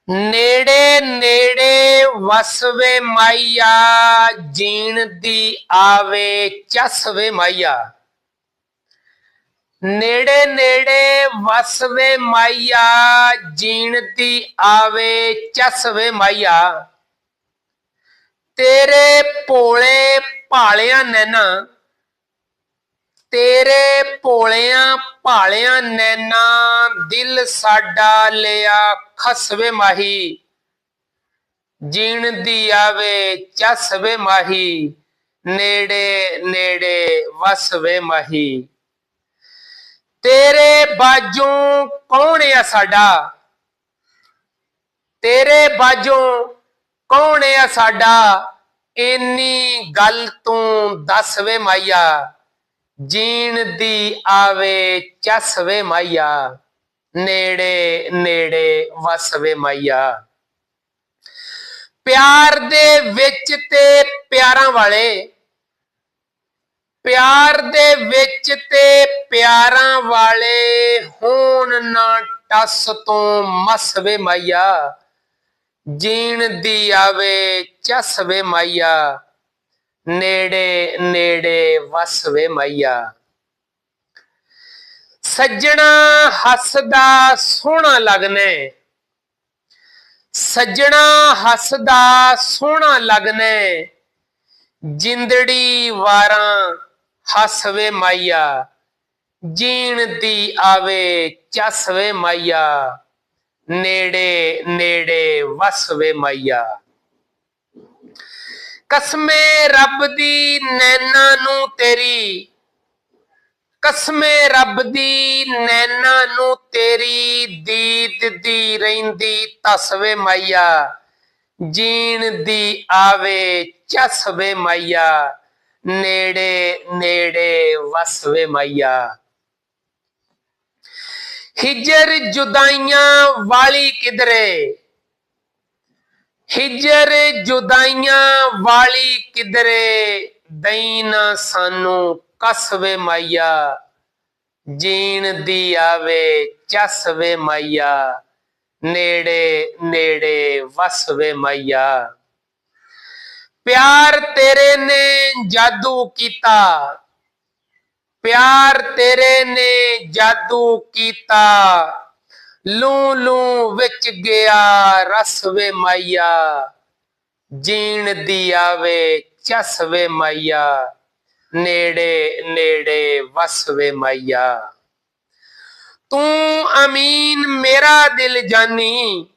नेड़े नेड़े वसवे माइया, जीण दी आवे चसवे माइया। नेड़े नेड़े वसवे माइया, जीण दी आवे चसवे माइया। तेरे भोले भालिया नैना, तेरे भोलिया भालिया नैना, दिल साडा लिया खसवे माही। जीण दी आवे चसवे माही, नेड़े नेड़े वसवे माही। तेरे बाजों कौन है साडा, तेरे बाजों कौन है साडा, इन्नी गल तू दस वे माइया। जीण दी आवे चसवे माइया, नेड़े नेड़े वसवे माइया। प्यार दे विच ते प्यारां वाले, प्यार दे विच ते प्यारां वाले, होण ना टस तो मसवे माइया। जीण दी आवे चसवे माइया, नेड़े नेड़े वसवे माइया। सज्जणा हसदा सोहना लगने, सज्जणा हसदा सोहना लगने, जिंदड़ी वारां हसवे माइया। जीण दी आवे चसवे माइया, नेड़े नेड़े वसवे माइया। कसमे रब दी नैना नू तेरी, कसमे रब दी नैना नू तेरी, दीद दी रहिंदी तसवे माइया। जीण दी आवे चसवे माइया, नेड़े नेड़े वसवे माइया। हिजर जुदाइयां वाली किधरे, हिजर जुदाइयां वाली किधरे, दईना सानू कसवे माइया। जीण दी आवे चसवे माइया, नेड़े नेड़े वसवे माइया। प्यार तेरे ने जादू कीता, प्यार तेरे ने जादू कीता, लू लू विच गया रसवे माइया। जीण दी आवे चसवे माइया, नेड़े नेड़े वसवे माइया। तू अमीन मेरा दिल जानी,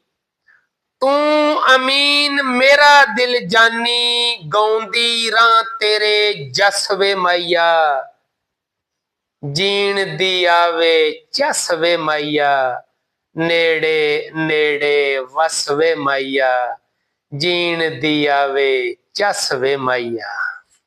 तू अमीन मेरा दिल जानी, गाउंदी रां तेरे जसवे माइया। जीण दी आवे चसवे माइया, नेड़े नेड़े वसवे माइया। जीण दी आवे चसवे माइया।